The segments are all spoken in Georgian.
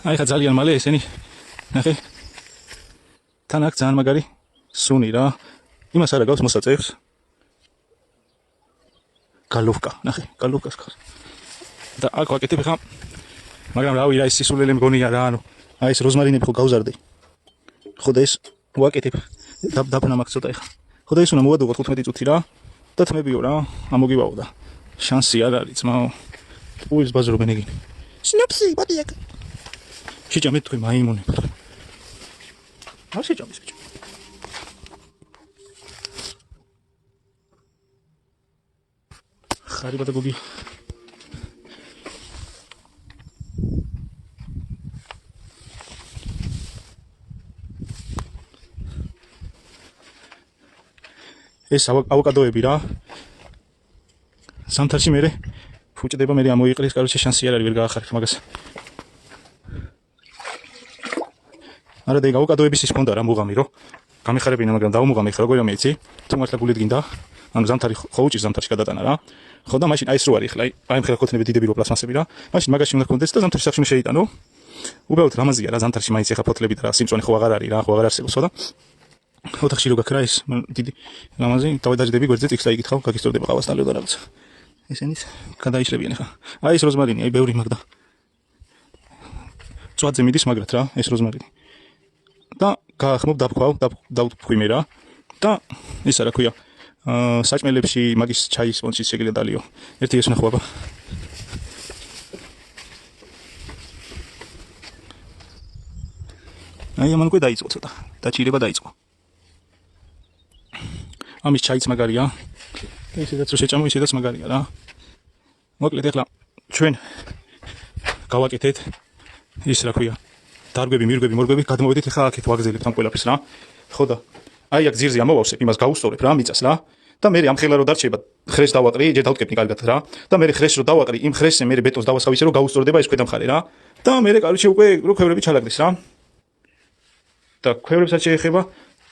აი ხა ძალიან მალე ესენი ნახე თან აქ ძალიან მაგარი სუნი რა იმას არა გავს მოსაწევს გალოვკა ნახე გალოვკას გავს და აქ ვაკეთებ ხა მაგრამ რავი რა ის სისულელე მგონია რა ანუ აი ეს როზმარინები ხო გავზარდე ხო და ეს ვაკეთებ დაფნა მაქვს ცოტა ხა ხო და ის უნდა მოვადოთ 15 წუთი რა და თმებიო რა ამოგივაო და შანსი არ არის ძმაო უის ბაზრობენ ეგინი სინოპსი ბადიაკ შეჭამეთ თქვენ მაიმუნი არ შეჭამეს ბიჭო ხარი ბადაგოგი ეს ავოკადოები რა სამთარში მე ფუჭდება მე ამოიყრის კაროჩე შანსი არ არის ვერ გაახარებ მაგას არა და ავოკადოების ის ხონდა რა მუღამი რო გამიხარებინა მაგრამ დაუმუღამი ხა როგორია მეცი თუ მართლა გულით გინდა ანუ ზამთარი ხო უჭირს ზამთარში გადატანა რა ხო და მაშინ აი ეს რო არის ხლა აი მხერხ ქოთნები დიდები რო პლასმასები რა მაშინ მაგაში უნდა გქონდეს და ზამთარში სახში შეიტანო უბრალოდ რამაზია რა ზამთარში მაინც ეხა ფოთლები და რა სიმწვანე ხო აღარ არის რა ხო აღარ არსებობს ხო და ოთახში რო გაქრა ის დიდი რამაზი დავედაჯდები გვერდზე წიქს დაიკითხავ გაგისტორდება ყავას ტალევ და რაღაცა ესენიც გადაიშლებიან ხა აი ეს როზმარინი აი ბევრი მაგდა წვადზე მიდის მაგრად რა ეს როზმარინი და გაახმობ დავთქვი მე რა და ისა რა ქვია საჭმელებში მაგის ჩაის პონჩის შეგიძლია დალიო ერთი ეს ნახო აბა აი ამან უკვე დაიწყო ცოტა დაჭირება დაიწყო ამის ჩაიც მაგარია ისედაც რო შეჭამო ისედაც მაგარია რა მოკლედ ეხლა ჩვენ გავაკეთეთ ის რა ქვია დარგვები მირგვები მორგვები გადმოვედით ეხლა აქეთ ვაგზელებთ ამ ყველაფერს რა ხო და აი აქ ძირზე ამოვავსებ იმას გავუსწორებ რა მიწას რა და მე ამ ხელა რო დარჩება ხრეს დავაყრი ჯერ დავტკეპნი კარგად რა და მე ხრეს რო დავაყრი იმ ხრესზე მე ბეტონს დავასხავისე რომ გაუსწორდება ეს ქვედა მხარე რა და მე კაროჩე უკვე რო ქვევრები ჩალაგდეს რა და ქვევრებსაც შეეხება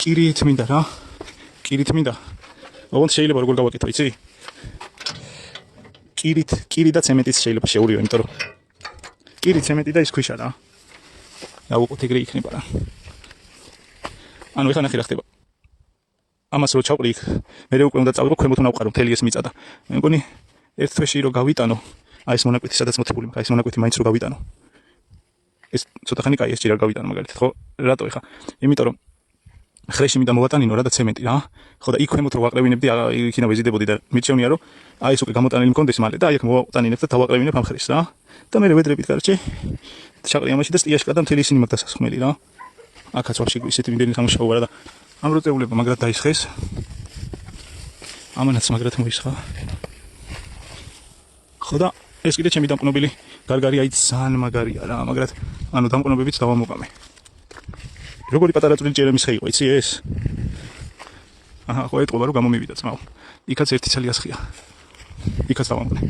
კირით მინდა რა კირით მინდა ოღონდ შეიძლება როგორ გავაკეთო იცი კირი და ცემენტიც შეიძლება შეურიო იმიტომ რომ კირი ცემენტი და ის ქვიშა რა აუყოთ ეგრე იქნება რა ანუ ეხლა ნახე რა ხდება ამას რო ჩავყრი იქ მე უკვე უნდა წავიღო ქვემოთ უნდა ვყარო მთელი ეს მიწა და მე მგონი ერთ თვეში რო გავიტანო აი ეს მონაკვეთი სადაც მოთებული მაქვს აი ეს მონაკვეთი მაინც რო გავიტანო ეს ცოტა ხანი კაი ეს ჯერ არ გავიტანო მაგალითად ხო რატო ეხლა იმიტომ რომ ხრეში მინდა მოვატანინო რა და ცემენტი რა ხო და იქ ქვემოთ რო ვაყრევინებდი იქინა ვეზიდებოდი და მირჩევნია რომ აი ეს უკვე გამოტანილი მქონდეს მალე და აი აქ მოვატანინებ და დავაყრევინებ ამ ხრეს რა და მე ვედრებით კარჩე ჩაყრი ამაში და სტიაში გადა მთელი ისინი მაგ დასასხმელი რა აქაც ვაფშე ისეთი იმდენი სამუშაოა რა და ამ როწეულება მაგრად დაისხეს ამანაც მაგრად მოისხა ხო და ეს კიდე ჩემი დამყნობილი გარგარი აი ძალიან მაგარია რა მაგრად ანუ დამყნობებით დავამოყამე როგორი პატარა წვრილი ჭერემის ხე იყო იცი ეს აჰა ხო ეტყობა რომ გამომივიდა ძმაო იქაც ერთი ცალი ასხია იქაც დავამყნე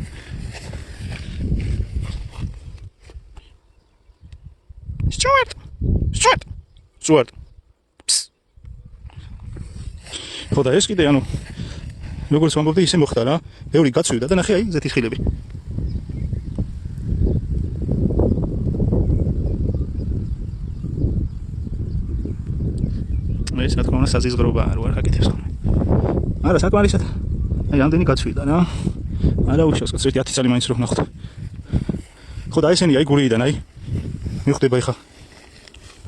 Stuart ხო და ეს კიდე ანუ როგორც ვამბობდი ისე მოხდა რა ბევრი გაწვივდა და ნახე აი ზეთის ხილები ეს რა თქმა უნდა საზიზღრობა არ ვარ აკეთებს ხოლმე არა საკმარისად აი ამდენი გაწვივდა რა არა უშავს კაცო ერთი 10 წელი მაინც რო ვნახოთ ხო და ესენი აი გურიიდან აი მიხვდება ეხა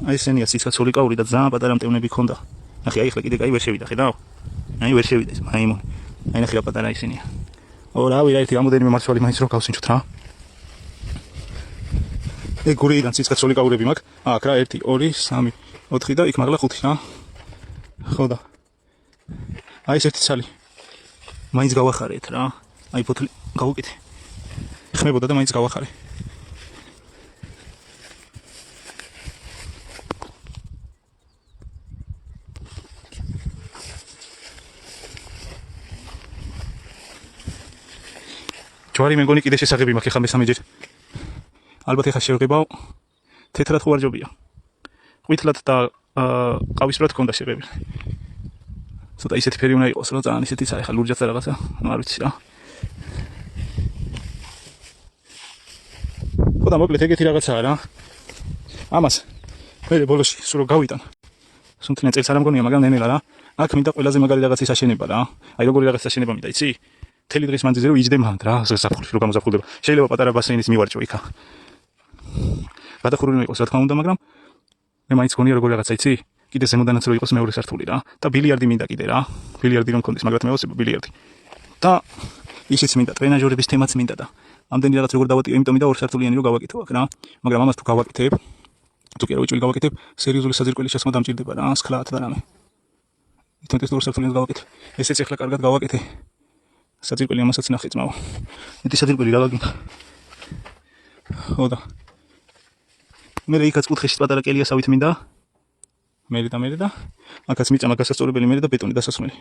აი ესენია ციცკაცული კაური და ძალიან პატარა მტევნები ქონდა ნახე აი ახლა კიდე კაი ვერ შევიდა ხედავ აი ვერ შევიდა ეს მაიმუნი აი ნახე რა პატარა ისენია ო რავი რა ერთი გამოდენიმე მარცვალი მაინც რო გავსინჩოთ რა ეგ გურიიდან ციცკაცული კაურები მაქვს აქ რა 1 2 3 4 და იქ მაგლა 5 რა ხო და აი ეს ერთი ცალი მაინც გავახარეთ რა აი ფოთლი გავუკეთე ხმებოდა და მაინც გავახარე ჯვარი მე მგონი კიდე შესაღები მაქვს ხა მესამეჯერ ალბათ ეხა შევღებავ თეთრად ხო არ ჯობია ყვითლად და ყავისფრად ქონდა შეღები ცოტა ისეთი ფერი უნდა იყოს რომ ძალიან ისეთი ცა ეხა ლურჯად რაღაცა არ ვიცი რა ხო და მოკლედ ეგეთი რაღაცაა რა ამას მე ბოლოში სულ რომ გავიტან სუნთლიან წელს არ ამგონია მაგრამ ნენელა რა აქ მინდა ყველაზე მაგარი რაღაცის აშენება რა აი როგორი რაღაცის აშენება მინდა იცი მთელი დღის მანძილზე რომ იჯდე მანდ რა ზაფხულში რომ გამოზაფხულდება შეიძლება პატარა ბასეინის მივარჭო იქა გადახურული იყოს რა თქმა უნდა მაგრამ მე მაინც გონია როგორი რაღაცა იცი კიდე ზემოდანაც რო იყოს მეორე სართული რა და ბილიარდი მინდა კიდე რა ბილიარდი რომ მქონდეს მაგრამ მეოსება ბილიარდი და ისიც მინდა ტრენაჟორების თემაც მინდა და ამდენი რაღაც როგორ დავატიო იმიტომ მინდა 2 სართულიანი რომ გავაკეთო აქ რა მაგრამ ამას თუ გავაკეთებ თუ კი რა უჭვილი გავაკეთებ სერიოზული საძირკველი შესმა დამჭირდება რა სქლად და რამე თუნდაც 2 სართულიანს გავაკეთე ესეც ახლა კარგად გავაკეთე საძირკველი ამასაც ნახე ძმაო მეტი საძირკველი რა გაგინდა ოდა მე იქაც კუთხეში პატარა კელიასავით მინდა მე და აქაც მიწა მაგასასწორებელი მე და ბეტონი დასასმელი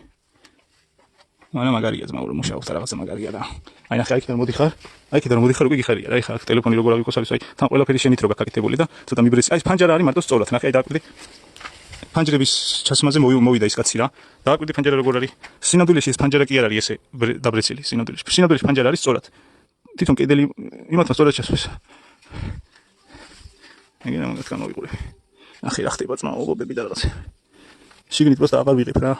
მანა მაგარია ძმაო რომ მუშაობს და რაღაცა მაგარია და აი ნახე აქედან მოდიხარ უკვე გიხარია რა ეხა აქ ტელეფონი როგორ აღიქოს არის აი თან ყველაფერი შენით რო გაკეთებული და ცოტა მიბრეცი აი ფანჯარა არის მარტო სწორად ნახე აი დააკვირდი ფანჯრების ჩასმაზე მოვიდა ის კაცი რა დააკვირდი ფანჯარა როგორ არის სინამდვილეში ეს ფანჯარა კი არ არის ესე დაბრეცილი სინამდვილეში ფანჯარა არის სწორად თვითონ კედელი იმათმა სწორად ჩასვეს ეგენა მაგათგან მოვიყურე ნახე რა ხდება ძმაო ობები და რაღაცა შიგნით просто აღარ ვიღებ რა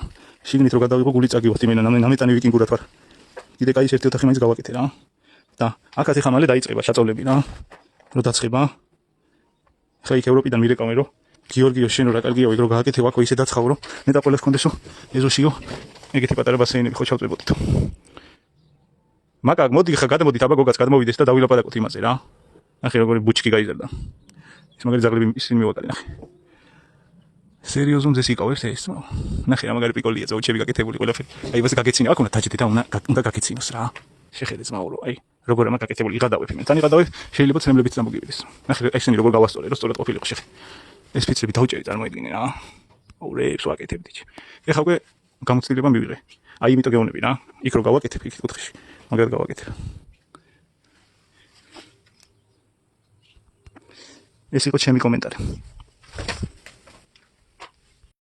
შიგნით რო გადავიღო გული წაგივხდი მე ნამეტანი ვიკინგურად ვარ კიდე კაი ერთი ოთახი მაინც გავაკეთე რა და აქაც ეხა მალე დაიწყება შაწოლები რა რო დაწყება ხა იქ ევროპიდან მირეკავენ რომ გიორგიო შენ რა კარგია ვიგრო გააკეთე ვაკო ისე დაცხავრო მე და ყველას კონდესო ეზოშიო ეგეთი პატარა ბასეინები ხო ჩავწვებოდით მაგა მოდი ხა გადამოდი აბა გოგაც გადმოვიდეს და დავილაპარაკოთ იმაზე რა ნახე როგორი ბუჩკი გაიზარდა ის მაგარი ზაგრები ისინი მივატარე ნახე სერიოზულ ძეს იკავებს ეს ნახე რა მაგარი პიკოლია ზოუჩები გაკეთებული ყველაფერი აი ვასე გაგეცინე აქ უნდა დაჭდე და უნდა გაგეცინოს რა შეხედე ძმაო რომ აი როგორ ამა გაკეთებული იღადავებ მე თან იღადავებ შეიძლება ცნებლებიც დამოგივიდეს ნახე ესენი როგორ გავასწორე რომ სწორად ყოფილიყო შეხე ეს ფიცრები დავჭერი წარმოიდგინე რა აურებს ვაკეთებდი ეხა უკვე გამოცდილება მივიღე აი იმიტომ გეუბნები რა იქ რო გავაკეთებ იქ კუთხეში მაგად გავაკეთე ეს იყო ჩემი კომენტარი